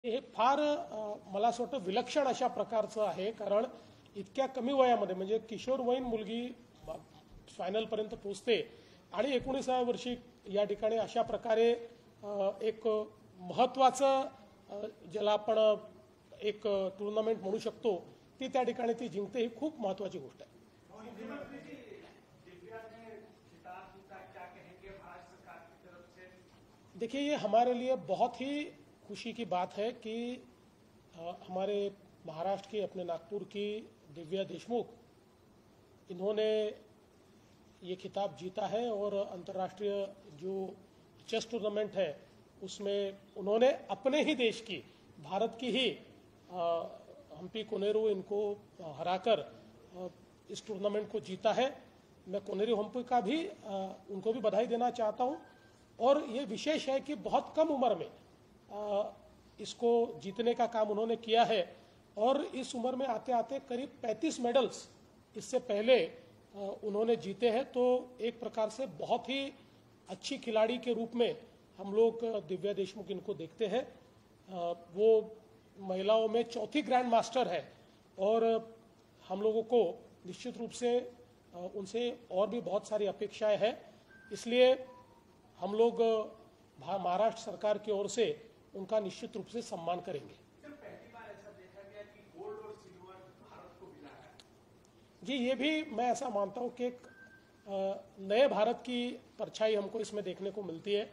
हे फार मला असं वाटतं विलक्षण अशा प्रकारचं आहे, कारण इतक्या कमी वयामध्ये म्हणजे किशोरवयीन मुलगी फायनलपर्यंत पोहोचते आणि 19व्या वर्षी या ठिकाणी अशा प्रकारे एक महत्त्वाचं ज्याला आपण एक टुर्नामेंट म्हणू शकतो ती त्या ठिकाणी ती जिंकते, ही खूप महत्त्वाची गोष्ट आहे। देखिए, ये हमारे लिए बहुत ही खुशी की बात है कि हमारे महाराष्ट्र की, अपने नागपुर की दिव्या देशमुख, इन्होंने ये खिताब जीता है और अंतर्राष्ट्रीय जो चेस टूर्नामेंट है उसमें उन्होंने अपने ही देश की, भारत की ही हम्पी कोनेरू इनको हराकर इस टूर्नामेंट को जीता है। मैं कोनेरू हम्पी का भी उनको भी बधाई देना चाहता हूँ। और ये विशेष है कि बहुत कम उम्र में इसको जीतने का काम उन्होंने किया है और इस उम्र में आते आते करीब 35 मेडल्स इससे पहले उन्होंने जीते हैं। तो एक प्रकार से बहुत ही अच्छी खिलाड़ी के रूप में हम लोग दिव्या देशमुख इनको देखते हैं। वो महिलाओं में चौथी ग्रैंड मास्टर है और हम लोगों को निश्चित रूप से उनसे और भी बहुत सारी अपेक्षाएं हैं। इसलिए हम लोग महाराष्ट्र सरकार की ओर से उनका निश्चित रूप से सम्मान करेंगे। पहली बार ऐसा देखा गया कि गोल्ड और सिल्वर भारत को मिला है। जी, ये भी मैं ऐसा मानता हूँ कि एक नए भारत की परछाई हमको इसमें देखने को मिलती है,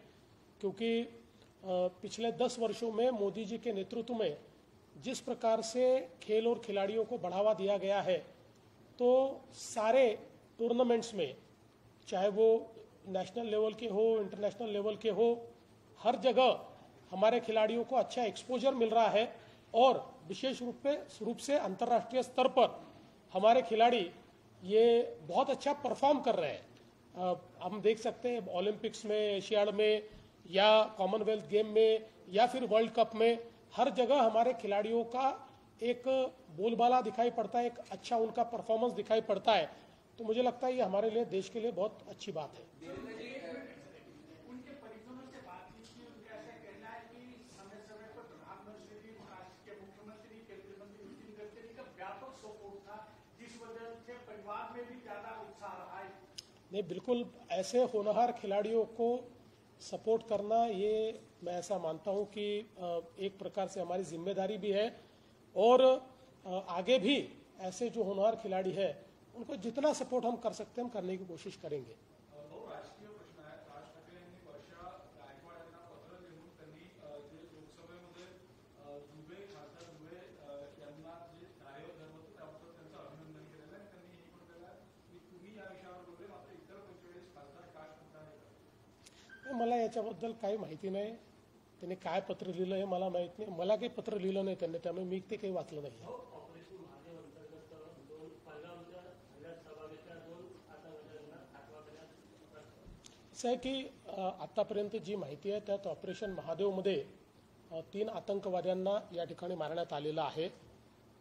क्योंकि पिछले 10 वर्षों में मोदी जी के नेतृत्व में जिस प्रकार से खेल और खिलाड़ियों को बढ़ावा दिया गया है, तो सारे टूर्नामेंट्स में, चाहे वो नेशनल लेवल के हो, इंटरनेशनल लेवल के हो, हर जगह हमारे खिलाड़ियों को अच्छा एक्सपोजर मिल रहा है और विशेष रूप से अंतर्राष्ट्रीय स्तर पर हमारे खिलाड़ी ये बहुत अच्छा परफॉर्म कर रहे हैं। हम देख सकते हैं ओलंपिक्स में, एशियाड में या कॉमनवेल्थ गेम में या फिर वर्ल्ड कप में, हर जगह हमारे खिलाड़ियों का एक बोलबाला दिखाई पड़ता है, एक अच्छा उनका परफॉर्मेंस दिखाई पड़ता है। तो मुझे लगता है ये हमारे लिए, देश के लिए बहुत अच्छी बात है। उनके परिजनों से बातचीत की, उनका ऐसा कहना है कि समय समय पर प्रधानमंत्री, महाराष्ट्र के मुख्यमंत्री, केंद्रीय मंत्री नितिन गडकरी का व्यापक सपोर्ट था, जिस वजह से परिवार में भी ज्यादा उत्साह रहा है। नहीं, बिल्कुल ऐसे होनहार खिलाड़ियों को सपोर्ट करना, ये मैं ऐसा मानता हूँ कि एक प्रकार से हमारी जिम्मेदारी भी है और आगे भी ऐसे जो होनहार खिलाड़ी है उनको जितना सपोर्ट हम कर सकते हैं हम करने की कोशिश करेंगे। राजकीय प्रश्न आहे। राज ठाकरे यांनी वर्षा गायकवाड यांना पत्र लिहून त्यांनी जे लोकसभेमध्ये दुबे, खासदार दुबे यांना जे न्याय धरलं होतं त्याबद्दल त्यांचं अभिनंदन केलेलं आहे। त्यांनी हे पण केलं की तुम्ही या विषयावर बोलले, मात्र इतर 45 खासदार का म्हणता नाही? मला याच्याबद्दल काही माहिती नाही, त्यांनी काय पत्र लिहिलं हे मला माहित नाही, मला काही पत्र लिहिलं नाही त्यांनी, त्यामुळे मी ते काही वाचलं नाही। असं आहे की आतापर्यंत जी माहिती आहे त्यात ऑपरेशन महादेवमध्ये 3 आतंकवाद्यांना या ठिकाणी मारण्यात आलेलं आहे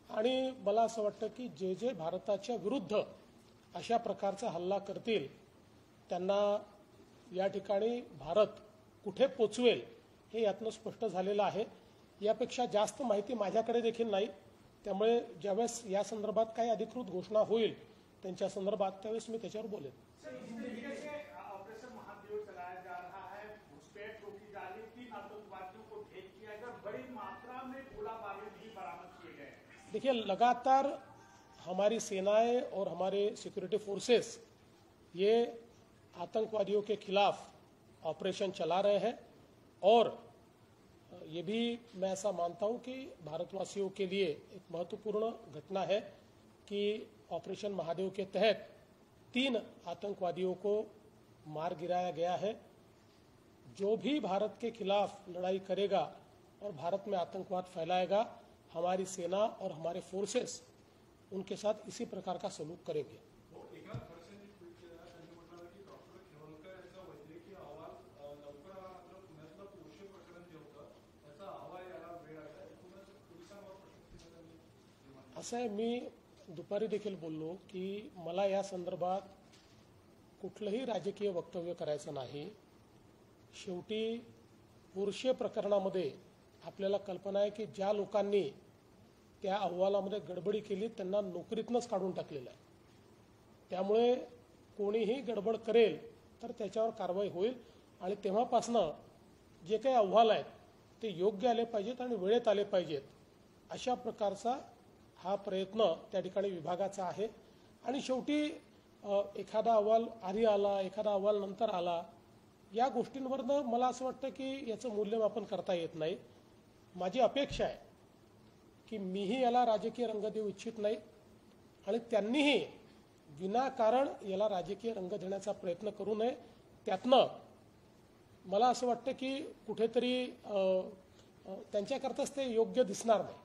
आणि मला असं वाटतं की जे जे भारताच्या विरुद्ध अशा प्रकारचा हल्ला करतील त्यांना या ठिकाणी भारत कुठे पोचवेल हे यातनं स्पष्ट झालेलं आहे। यापेक्षा जास्त माहिती माझ्याकडे देखील नाही, त्यामुळे ज्यावेळेस या संदर्भात काही अधिकृत घोषणा होईल त्यांच्या संदर्भात त्यावेळेस मी त्याच्यावर बोलेन। ऑपरेशन महादेव चलाया जा रहा है, घुसपैठ रोकी जा रही, 3 आतंकवादियों को ढेर किया गया, बड़ी मात्रा में गोला बारूद भी बरामद किए गए। देखिए, लगातार हमारी सेनाएं और हमारे सिक्योरिटी फोर्सेस ये आतंकवादियों के खिलाफ ऑपरेशन चला रहे हैं और ये भी मैं ऐसा मानता हूं कि भारतवासियों के लिए एक महत्वपूर्ण घटना है कि ऑपरेशन महादेव के तहत 3 आतंकवादियों को मार गिराया गया है। जो भी भारत के खिलाफ लड़ाई करेगा और भारत में आतंकवाद फैलाएगा, हमारी सेना और हमारे फोर्सेस उनके साथ इसी प्रकार का सलूक करेंगे। असं आहे, मी दुपारी देखील बोललो की मला या संदर्भात कुठलंही राजकीय वक्तव्य करायचं नाही। शेवटी पोर्शे प्रकरणामध्ये आपल्याला कल्पना आहे की ज्या लोकांनी त्या अहवालामध्ये गडबडी केली त्यांना नोकरीतनंच काढून टाकलेलं आहे. त्यामुळे कोणीही गडबड करेल तर त्याच्यावर कारवाई होईल आणि तेव्हापासनं जे काही अहवाल आहेत ते योग्य आले पाहिजेत आणि वेळेत आले पाहिजेत अशा प्रकारचा हा प्रयत्न त्या ठिकाणी विभागाचा आहे. आणि शेवटी एखादा अहवाल आधी आला, एखादा अहवाल नंतर आला, या गोष्टींवरनं मला असं वाटतं की याचं मूल्यमापन करता येत नाही. माझी अपेक्षा आहे की मीही याला राजकीय रंग देऊ इच्छित नाही आणि त्यांनीही विनाकारण याला राजकीय रंग देण्याचा प्रयत्न करू नये. त्यातनं मला असं वाटतं की कुठेतरी त्यांच्याकरताच ते योग्य दिसणार नाही.